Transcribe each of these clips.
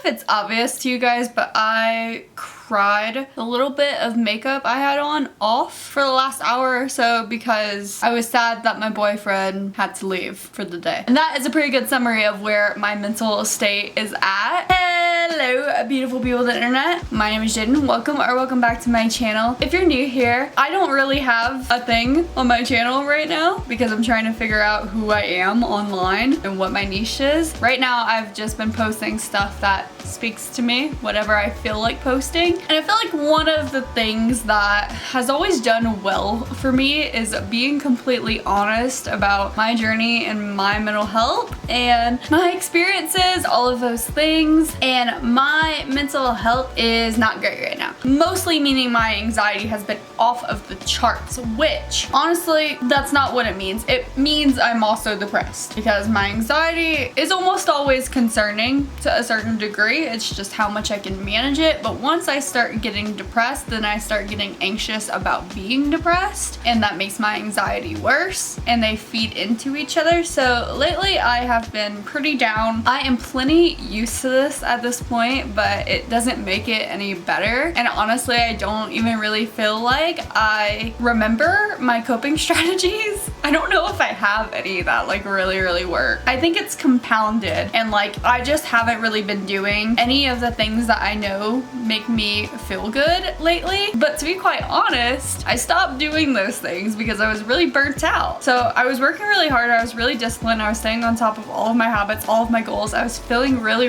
it's obvious to you guys, but I cried a little bit of makeup I had on off for the last hour or so because I was sad that my boyfriend had to leave for the day. And that is a pretty good summary of where my mental state is at. Hello, beautiful people of the internet. My name is Jaden. Welcome back to my channel. If you're new here, I don't really have a thing on my channel right now because I'm trying to figure out who I am online and what my niche is. Right now, I've just been posting stuff that speaks to me, whatever I feel like posting. And I feel like one of the things that has always done well for me is being completely honest about my journey and my mental health and my experiences, all of those things. And my mental health is not great right now. Mostly meaning my anxiety has been off of the charts, which honestly, that's not what it means. It means I'm also depressed because my anxiety is almost always concerning to a certain degree. It's just how much I can manage it. But once I start getting depressed, then I start getting anxious about being depressed, and that makes my anxiety worse, and they feed into each other. So lately I have been pretty down. I am plenty used to this at this point, but it doesn't make it any better. And honestly, I don't even really feel like I remember my coping strategies. I don't know if I have any that like really work. I think it's compounded, and like I just haven't really been doing any of the things that I know make me feel good lately. But to be quite honest, I stopped doing those things because I was really burnt out. So I was working really hard, I was really disciplined, I was staying on top of all of my habits, all of my goals, I was feeling really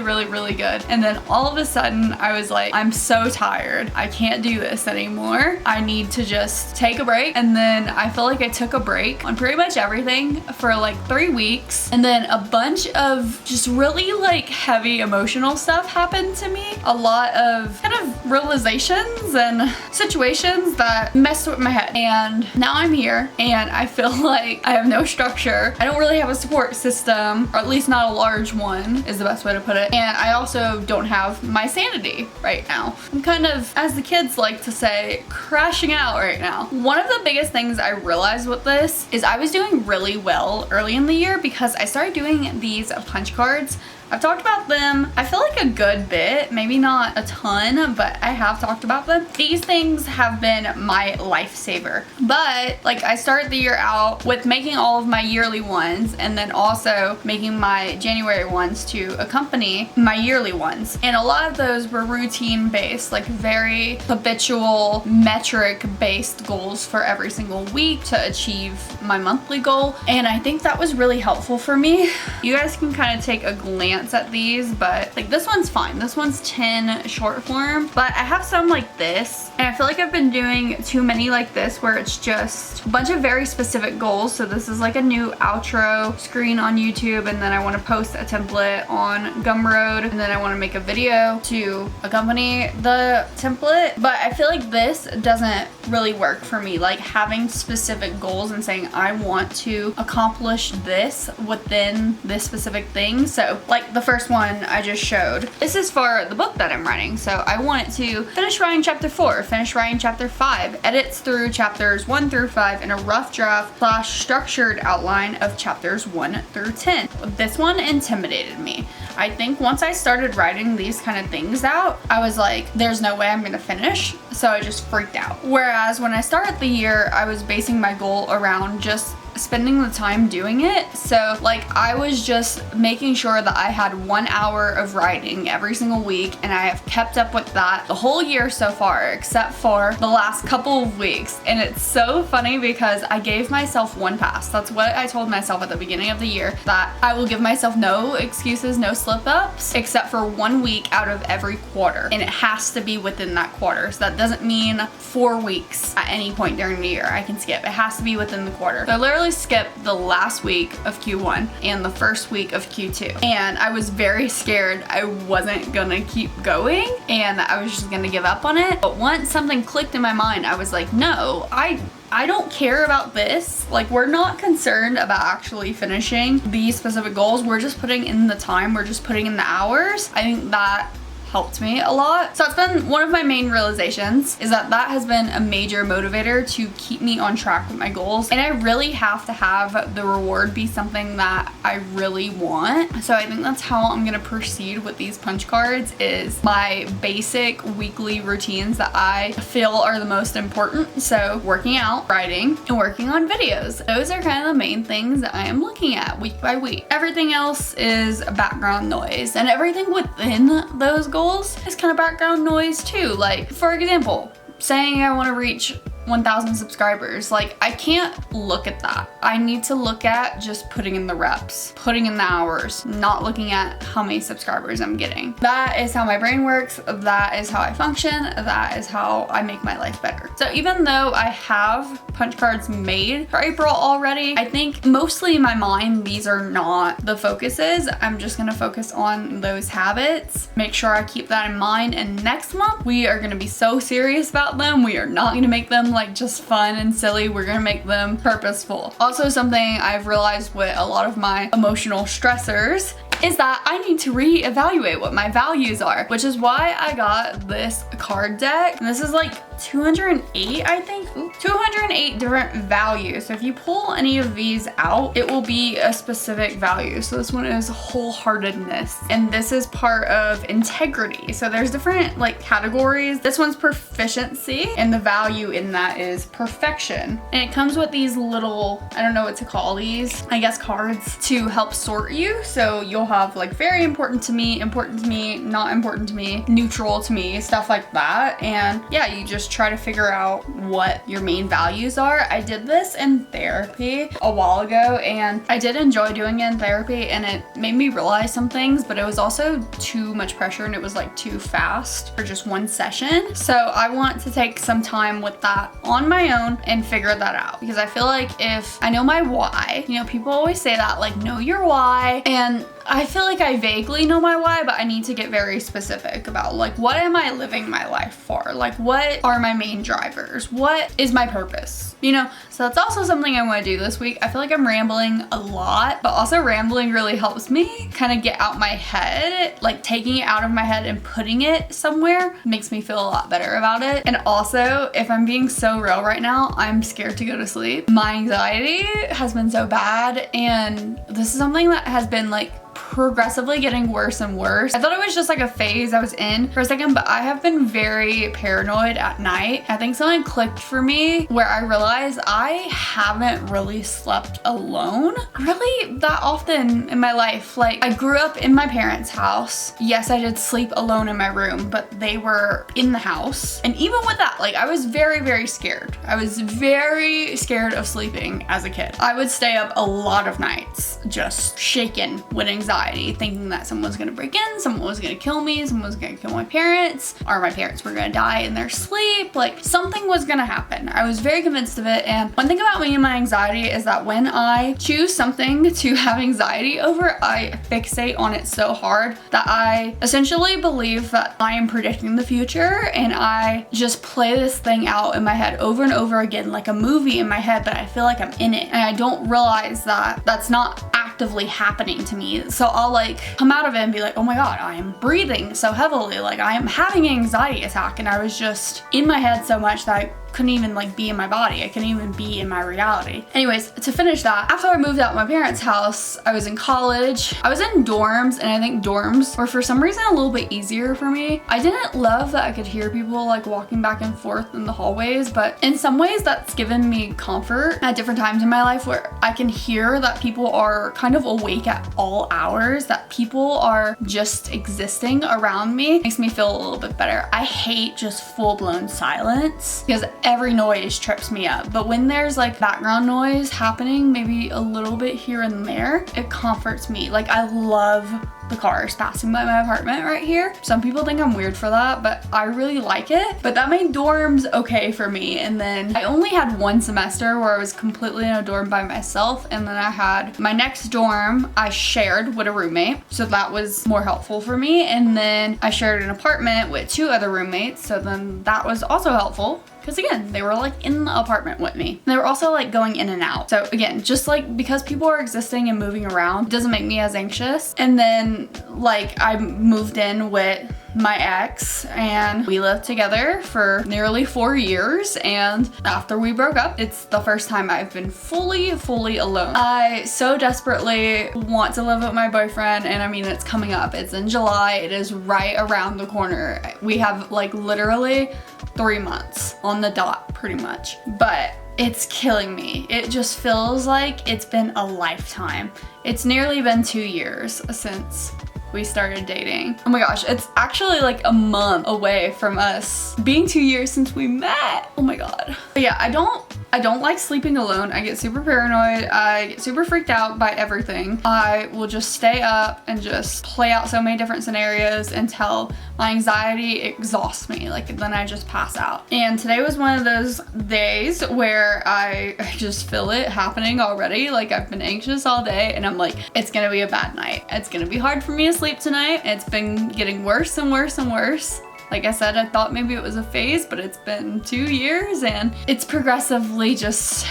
good. And then all of a sudden I was like, I'm so tired, I can't do this anymore, I need to just take a break. And then I feel like I took a break on pretty much everything for like 3 weeks, and then a bunch of just really like heavy emotional stuff happened to me. A lot of kind of realizations and situations that messed with my head. And now I'm here and I feel like I have no structure. I don't really have a support system, or at least not a large one is the best way to put it. And I also don't have my sanity right now. I'm kind of, as the kids like to say, crashing out right now. One of the biggest things I realized with this is I was doing really well early in the year because I started doing these punch cards. I've talked about them, I feel like a good bit, maybe not a ton, but I have talked about them. These things have been my lifesaver. But like I started the year out with making all of my yearly ones and then also making my January ones to accompany my yearly ones. And a lot of those were routine based, like very habitual metric based goals for every single week to achieve my monthly goal. And I think that was really helpful for me. You guys can kind of take a glance at these, but like this one's fine. This one's 10 short form, but I have some like this, and I feel like I've been doing too many like this where it's just a bunch of very specific goals. So this is like a new outro screen on YouTube, and then I want to post a template on Gumroad, and then I want to make a video to accompany the template. But I feel like this doesn't really work for me, like having specific goals and saying I want to accomplish this within this specific thing. So like the first one I just showed, this is for the book that I'm writing. So I want to finish writing chapter 4, finish writing chapter 5, edits through chapters 1 through 5, and a rough draft / structured outline of chapters 1 through 10. This one intimidated me. I think once I started writing these kind of things out, I was like, there's no way I'm gonna finish. So I just freaked out. Whereas when I started the year, I was basing my goal around just spending the time doing it. So like I was just making sure that I had 1 hour of writing every single week, and I have kept up with that the whole year so far, except for the last couple of weeks. And it's so funny because I gave myself one pass. That's what I told myself at the beginning of the year, that I will give myself no excuses, no slip-ups, except for 1 week out of every quarter, and it has to be within that quarter. So that doesn't mean 4 weeks at any point during the year I can skip. It has to be within the quarter. So I literally skipped the last week of Q1 and the first week of Q2, and I was very scared I wasn't gonna keep going and I was just gonna give up on it. But once something clicked in my mind, I was like, no, I don't care about this. Like, we're not concerned about actually finishing these specific goals. We're just putting in the time, we're just putting in the hours. I think that helped me a lot. So that's been one of my main realizations, is that has been a major motivator to keep me on track with my goals. And I really have to have the reward be something that I really want. So I think that's how I'm gonna proceed with these punch cards, is my basic weekly routines that I feel are the most important. So working out, writing, and working on videos. Those are kind of the main things that I am looking at week by week. Everything else is background noise, and everything within those goals is kind of background noise too. Like, for example, saying I want to reach 1,000 subscribers. Like, I can't look at that. I need to look at just putting in the reps, putting in the hours, not looking at how many subscribers I'm getting. That is how my brain works. That is how I function. That is how I make my life better. So even though I have punch cards made for April already, I think mostly in my mind, these are not the focuses. I'm just gonna focus on those habits, make sure I keep that in mind. And next month, we are gonna be so serious about them. We are not gonna make them like just fun and silly. We're gonna make them purposeful. Also, something I've realized with a lot of my emotional stressors is that I need to reevaluate what my values are, which is why I got this card deck. And this is like 208, I think. 208 different values. So if you pull any of these out, it will be a specific value. So this one is wholeheartedness, and this is part of integrity. So there's different like categories. This one's proficiency, and the value in that is perfection. And it comes with these little, I don't know what to call these, I guess cards to help sort you. So you'll have like very important to me, not important to me, neutral to me, stuff like that. And yeah, you just try to figure out what your main values are. I did this in therapy a while ago, and I did enjoy doing it in therapy, and it made me realize some things, but it was also too much pressure, and it was like too fast for just one session. So I want to take some time with that on my own and figure that out, because I feel like if I know my why, you know, people always say that, like, know your why, and I feel like I vaguely know my why, but I need to get very specific about like, what am I living my life for? Like, what are my main drivers? What is my purpose? You know, so that's also something I want to do this week. I feel like I'm rambling a lot, but also rambling really helps me kind of get out my head. Like, taking it out of my head and putting it somewhere makes me feel a lot better about it. And also, if I'm being so real right now, I'm scared to go to sleep. My anxiety has been so bad, and this is something that has been like progressively getting worse and worse. I thought it was just like a phase I was in for a second, but I have been very paranoid at night. I think something clicked for me where I realized I haven't really slept alone really that often in my life. Like, I grew up in my parents' house. Yes, I did sleep alone in my room, but they were in the house. And even with that, like, I was very, very scared. I was very scared of sleeping as a kid. I would stay up a lot of nights just shaken with anxiety, thinking that someone's gonna break in, someone was gonna kill me, someone was gonna kill my parents, or my parents were gonna die in their sleep. Like, something was gonna happen. I was very convinced of it. And one thing about me and my anxiety is that when I choose something to have anxiety over, I fixate on it so hard that I essentially believe that I am predicting the future, and I just play this thing out in my head over and over again, like a movie in my head, but I feel like I'm in it, and I don't realize that that's not actively happening to me. So I'll like come out of it and be like, oh my god, I am breathing so heavily, like I am having an anxiety attack, and I was just in my head so much that I couldn't even like be in my body. I couldn't even be in my reality. Anyways, to finish that, after I moved out of my parents' house, I was in college. I was in dorms, and I think dorms were for some reason a little bit easier for me. I didn't love that I could hear people like walking back and forth in the hallways, but in some ways that's given me comfort at different times in my life where I can hear that people are kind of awake at all hours, that people are just existing around me. Makes me feel a little bit better. I hate just full-blown silence because every noise trips me up, but when there's like background noise happening, maybe a little bit here and there, it comforts me. Like, I love the cars passing by my apartment right here. Some people think I'm weird for that, but I really like it. But that made dorms okay for me. And then I only had one semester where I was completely in a dorm by myself, and then I had my next dorm I shared with a roommate, so that was more helpful for me. And then I shared an apartment with 2 other roommates, so then that was also helpful, because again, they were like in the apartment with me. They were also like going in and out. So again, just like because people are existing and moving around doesn't make me as anxious. And then like I moved in with my ex, and we lived together for nearly 4 years, and after we broke up, it's the first time I've been fully alone. I so desperately want to live with my boyfriend, and I mean, it's coming up. It's in July. It is right around the corner. We have like literally 3 months on the dot, pretty much. But it's killing me. It just feels like it's been a lifetime. It's nearly been 2 years since we started dating. Oh my gosh, it's actually like a month away from us being 2 years since we met. Oh my god. But yeah, I don't like sleeping alone. I get super paranoid. I get super freaked out by everything. I will just stay up and just play out so many different scenarios until my anxiety exhausts me. Like, then I just pass out. And today was one of those days where I just feel it happening already. Like, I've been anxious all day and I'm like, it's gonna be a bad night. It's gonna be hard for me to sleep tonight. It's been getting worse and worse and worse. Like I said, I thought maybe it was a phase, but it's been 2 years and it's progressively just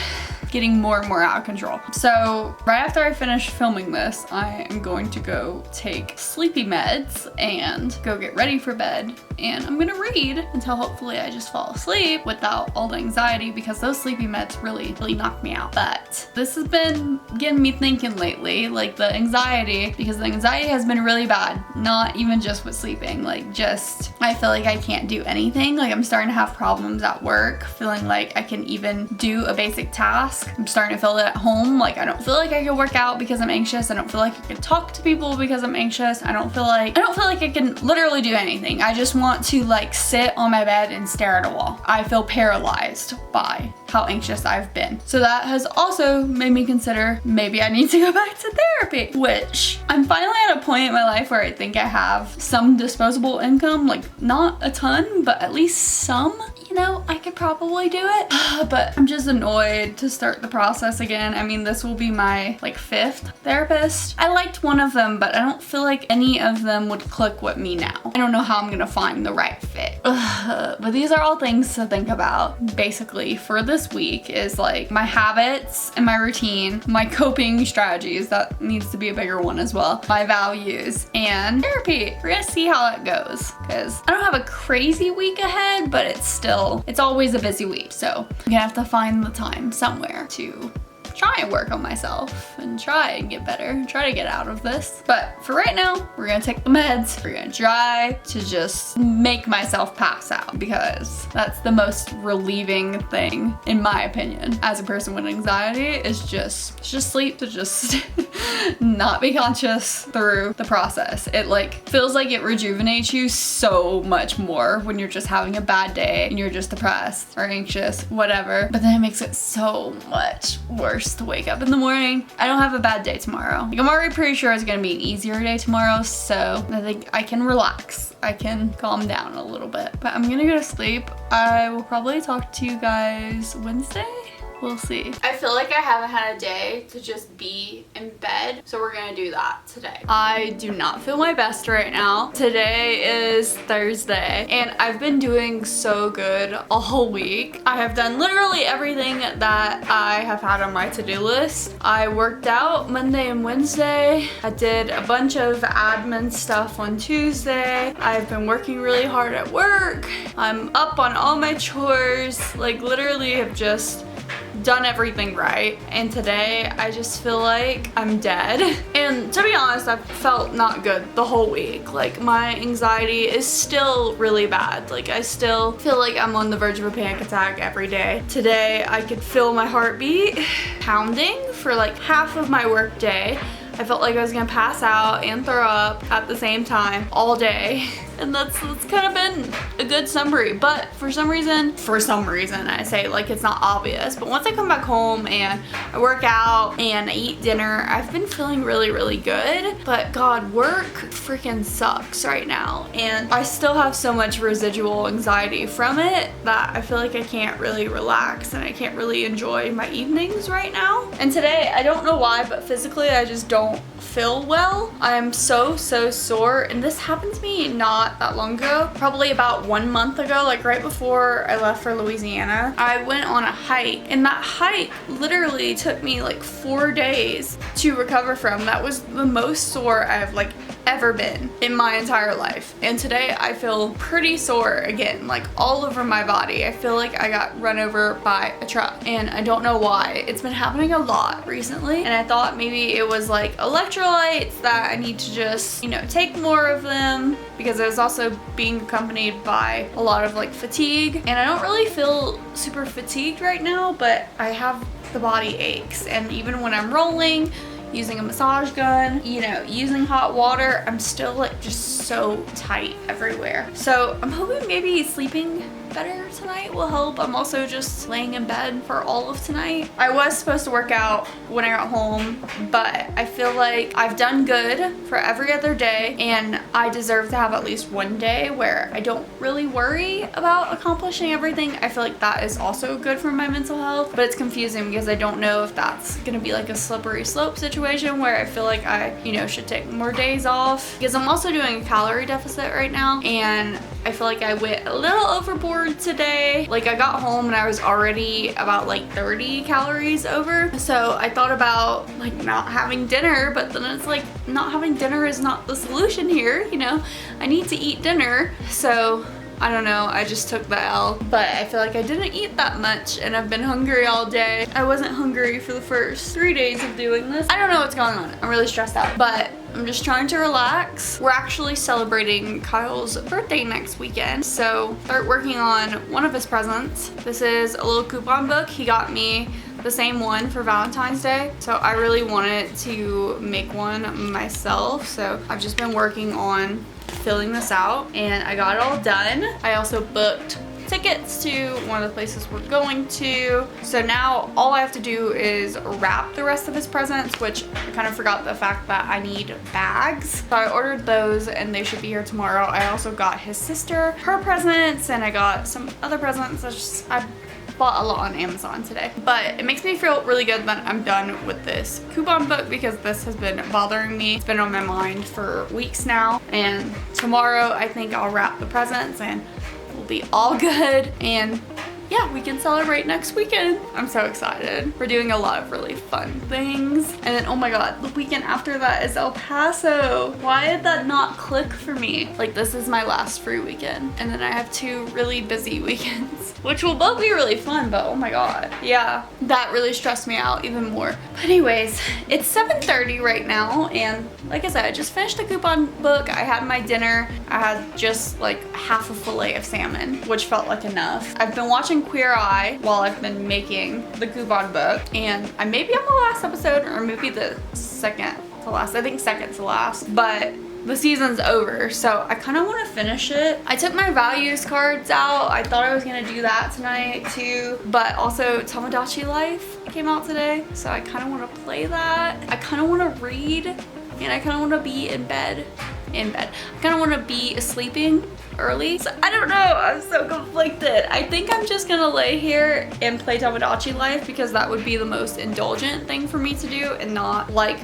getting more and more out of control. So right after I finish filming this, I am going to go take sleepy meds and go get ready for bed. And I'm gonna read until hopefully I just fall asleep without all the anxiety, because those sleepy meds really knock me out. But this has been getting me thinking lately, like the anxiety, because the anxiety has been really bad. Not even just with sleeping, like just, I feel like I can't do anything. Like I'm starting to have problems at work, feeling like I can even do a basic task. I'm starting to feel it at home. Like I don't feel like I can work out because I'm anxious. I don't feel like I can talk to people because I'm anxious. I don't feel like I can literally do anything. I just want to like sit on my bed and stare at a wall. I feel paralyzed by how anxious I've been. So that has also made me consider maybe I need to go back to therapy, which I'm finally at a point in my life where I think I have some disposable income, like not a ton, but at least some. You know, I could probably do it, but I'm just annoyed to start the process again. I mean, this will be my like 5th therapist. I liked one of them, but I don't feel like any of them would click with me now. I don't know how I'm gonna find the right fit. But these are all things to think about. Basically, for this week is like my habits and my routine, my coping strategies, that needs to be a bigger one as well, my values, and therapy. We're gonna see how it goes, because I don't have a crazy week ahead, but it's always a busy week. So I'm gonna have to find the time somewhere to try and work on myself and try and get better, try to get out of this. But for right now, we're gonna take the meds. We're gonna try to just make myself pass out, because that's the most relieving thing, in my opinion, as a person with anxiety, is just sleep, to just not be conscious through the process. It like feels like it rejuvenates you so much more when you're just having a bad day and you're just depressed or anxious, whatever. But then it makes it so much worse to wake up in the morning. I don't have a bad day tomorrow. Like, I'm already pretty sure it's gonna be an easier day tomorrow, so I think I can relax. I can calm down a little bit. But I'm gonna go to sleep. I will probably talk to you guys Wednesday. We'll see. I feel like I haven't had a day to just be in bed, so we're gonna do that today. I do not feel my best right now. Today is Thursday, and I've been doing so good all week. I have done literally everything that I have had on my to-do list. I worked out Monday and Wednesday. I did a bunch of admin stuff on Tuesday. I've been working really hard at work. I'm up on all my chores. Like, literally have just done everything right, and today I just feel like I'm dead. And to be honest, I've felt not good the whole week. Like, my anxiety is still really bad. Like, I still feel like I'm on the verge of a panic attack every day. Today I could feel my heartbeat pounding for like half of my work day. I felt like I was gonna pass out and throw up at the same time all day. And that's kind of been a good summary. But for some reason, I say, like, it's not obvious, but once I come back home and I work out and I eat dinner, I've been feeling really good. But God, work freaking sucks right now. And I still have so much residual anxiety from it that I feel like I can't really relax and I can't really enjoy my evenings right now. And today, I don't know why, but physically I just don't feel well. I'm so sore, and this happened to me not that long ago, probably about 1 month ago, like right before I left for Louisiana. I went on a hike, and that hike literally took me like 4 days to recover from. That was the most sore I've like ever been in my entire life. And today I feel pretty sore again, like all over my body. I feel like I got run over by a truck and I don't know why. It's been happening a lot recently and I thought maybe it was like electrolytes that I need to just, you know, take more of them, because I was also being accompanied by a lot of like fatigue, and I don't really feel super fatigued right now, but I have the body aches, and even when I'm rolling, using a massage gun, you know, using hot water, I'm still like just so tight everywhere. So I'm hoping maybe sleeping better tonight will help. I'm also just laying in bed for all of tonight. I was supposed to work out when I got home, but I feel like I've done good for every other day, and I deserve to have at least one day where I don't really worry about accomplishing everything. I feel like that is also good for my mental health, but it's confusing because I don't know if that's gonna be like a slippery slope situation where I feel like I, you know, should take more days off, because I'm also doing a calorie deficit right now, and I feel like I went a little overboard today. Like I got home and I was already about like 30 calories over. So I thought about like not having dinner, but then it's like not having dinner is not the solution here, you know? I need to eat dinner. So I don't know, I just took the L, but I feel like I didn't eat that much and I've been hungry all day. I wasn't hungry for the first 3 days of doing this. I don't know what's going on. I'm really stressed out, but I'm just trying to relax. We're actually celebrating Kyle's birthday next weekend, so start working on one of his presents. This is a little coupon book. He got me the same one for Valentine's Day, so I really wanted to make one myself, so I've just been working on filling this out and I got it all done. I also booked tickets to one of the places we're going to. So now all I have to do is wrap the rest of his presents, which I kind of forgot the fact that I need bags. So I ordered those and they should be here tomorrow. I also got his sister her presents and I got some other presents. I bought a lot on Amazon today, but it makes me feel really good that I'm done with this coupon book because this has been bothering me. It's been on my mind for weeks now, and tomorrow I think I'll wrap the presents and we'll be all good, and yeah, we can celebrate next weekend. I'm so excited. We're doing a lot of really fun things. And then, oh my God, the weekend after that is El Paso. Why did that not click for me? Like, this is my last free weekend. And then I have 2 really busy weekends, which will both be really fun, but oh my God. Yeah, that really stressed me out even more. But anyways, it's 7:30 right now. And like I said, I just finished the coupon book. I had my dinner. I had just like half a fillet of salmon, which felt like enough. I've been watching Queer Eye while I've been making the coupon book, and I may be on the last episode or maybe the second to last. I think second to last, but the season's over, so I kind of want to finish it. I took my values cards out. I thought I was gonna do that tonight too, but also Tamagotchi Life came out today, so I kind of want to play that. I kind of want to read, and I kind of want to be in bed. I kind of want to be sleeping early. So I don't know, I'm so conflicted. I think I'm just gonna lay here and play Tamagotchi Life because that would be the most indulgent thing for me to do and not like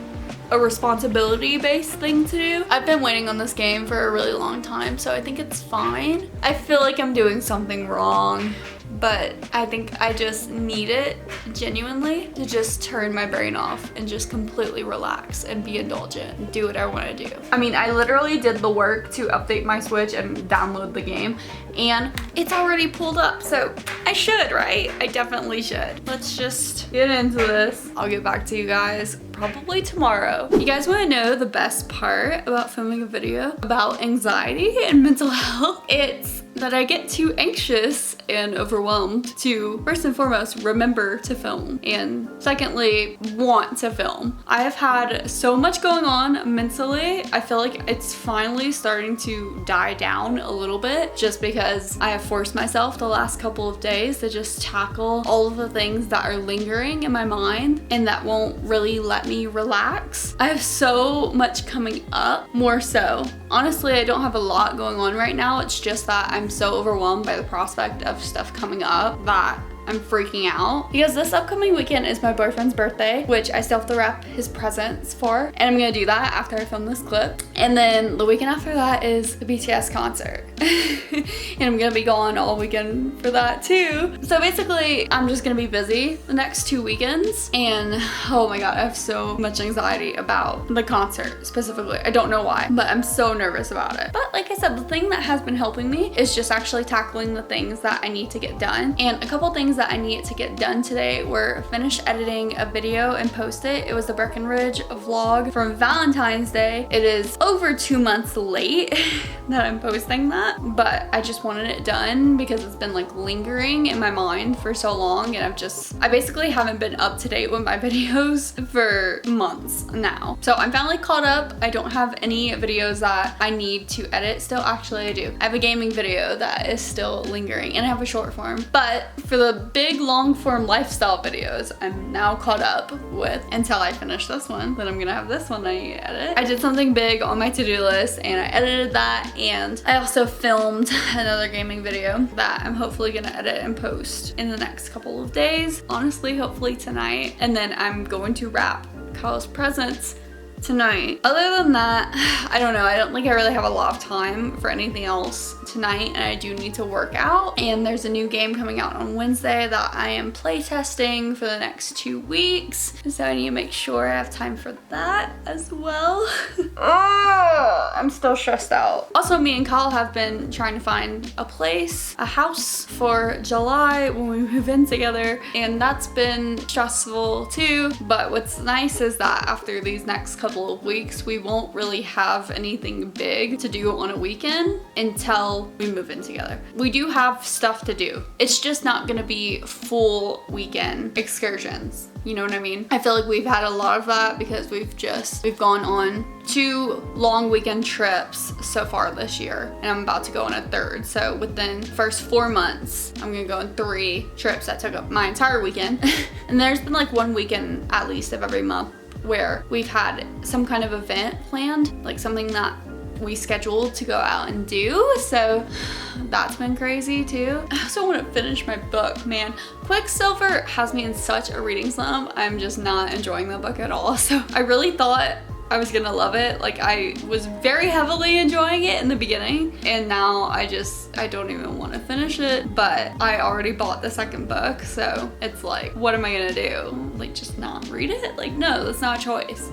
a responsibility based thing to do. I've been waiting on this game for a really long time, so I think it's fine. I feel like I'm doing something wrong, but I think I just need it genuinely to just turn my brain off and just completely relax and be indulgent and do what I want to do. I mean, I literally did the work to update my Switch and download the game, and it's already pulled up, so I should, right? I definitely should. Let's just get into this. I'll get back to you guys probably tomorrow. You guys want to know the best part about filming a video about anxiety and mental health? It's that I get too anxious and overwhelmed to, first and foremost, remember to film, and secondly, want to film. I have had so much going on mentally. I feel like it's finally starting to die down a little bit just because I have forced myself the last couple of days to just tackle all of the things that are lingering in my mind and that won't really let me relax. I have so much coming up, more so. Honestly, I don't have a lot going on right now. It's just that I'm so overwhelmed by the prospect of stuff coming up that I'm freaking out because this upcoming weekend is my boyfriend's birthday, which I still have to wrap his presents for. And I'm gonna do that after I film this clip. And then the weekend after that is the BTS concert. And I'm gonna be gone all weekend for that too. So basically, I'm just gonna be busy the next 2 weekends. And oh my God, I have so much anxiety about the concert specifically. I don't know why, but I'm so nervous about it. But like I said, the thing that has been helping me is just actually tackling the things that I need to get done. And a couple things that I needed to get done today were finish editing a video and post it. It was the Breckenridge vlog from Valentine's Day. It is over 2 months late that I'm posting that, but I just wanted it done because it's been like lingering in my mind for so long, and I basically haven't been up to date with my videos for months now. So I'm finally caught up. I don't have any videos that I need to edit still. Actually, I do. I have a gaming video that is still lingering, and I have a short form. But for the big long form lifestyle videos, I'm now caught up with until I finish this one. Then I'm gonna have this one I need to edit. I did something big on my to-do list and I edited that, and I also filmed another gaming video that I'm hopefully gonna edit and post in the next couple of days. Honestly, hopefully tonight. And then I'm going to wrap Kyle's presents tonight. Other than that, I don't know. I don't think I really have a lot of time for anything else tonight, and I do need to work out. And there's a new game coming out on Wednesday that I am playtesting for the next 2 weeks. So I need to make sure I have time for that as well. I'm still stressed out. Also, me and Kyle have been trying to find a house for July when we move in together, and that's been stressful too. But what's nice is that after these next couple of weeks, we won't really have anything big to do on a weekend until we move in together. We do have stuff to do. It's just not gonna be full weekend excursions. You know what I mean? I feel like we've had a lot of that because we've gone on 2 long weekend trips so far this year, and I'm about to go on a 3rd. So within the first 4 months, I'm gonna go on 3 trips that took up my entire weekend. And there's been like 1 weekend at least of every month where we've had some kind of event planned, like something that we scheduled to go out and do. So that's been crazy too. I also want to finish my book, man. Quicksilver has me in such a reading slump. I'm just not enjoying the book at all. So I really thought I was gonna love it. Like, I was very heavily enjoying it in the beginning, and now I don't even want to finish it. But I already bought the 2nd book, so it's like, what am I gonna do? Like, just not read it? Like, no, that's not a choice.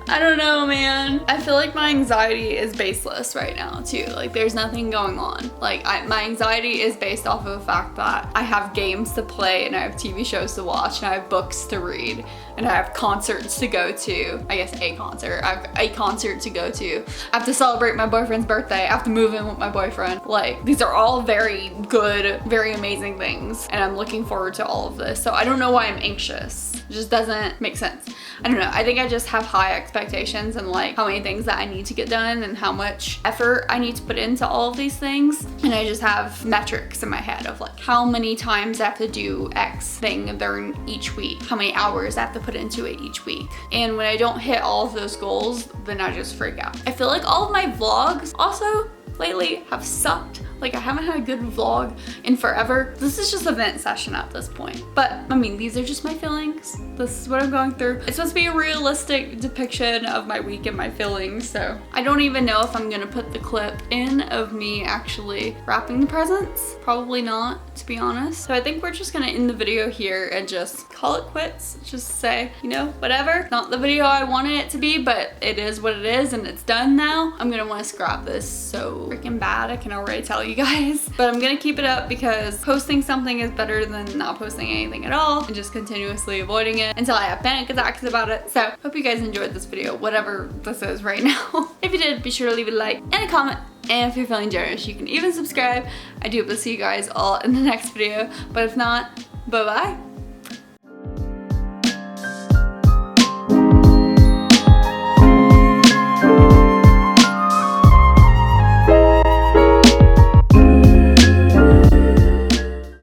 I don't know, man. I feel like my anxiety is baseless right now too. Like, there's nothing going on. Like, my anxiety is based off of the fact that I have games to play, and I have TV shows to watch, and I have books to read, and I have concerts to go to. I guess a concert. I have a concert to go to. I have to celebrate my boyfriend's birthday. I have to move in with my boyfriend. Like, these are all very good, very amazing things, and I'm looking forward to all of this. So I don't know why I'm anxious. It just doesn't make sense. I don't know. I think I just have high expectations and like how many things that I need to get done and how much effort I need to put into all of these things. And I just have metrics in my head of like how many times I have to do X thing during each week, how many hours I have to put into it each week. And when I don't hit all of those goals, then I just freak out. I feel like all of my vlogs also lately have sucked. Like, I haven't had a good vlog in forever. This is just a vent session at this point. But, I mean, these are just my feelings. This is what I'm going through. It's supposed to be a realistic depiction of my week and my feelings, so I don't even know if I'm gonna put the clip in of me actually wrapping the presents. Probably not, to be honest. So I think we're just gonna end the video here and just call it quits. Just say, you know, whatever. Not the video I wanted it to be, but it is what it is, and it's done now. I'm gonna wanna scrap this so freaking bad, I can already tell you guys. But I'm gonna keep it up because posting something is better than not posting anything at all and just continuously avoiding it until I have panic attacks about it. So hope you guys enjoyed this video, whatever this is right now. If you did, be sure to leave a like and a comment. And if you're feeling generous, you can even subscribe. I do hope to see you guys all in the next video. But if not, bye-bye.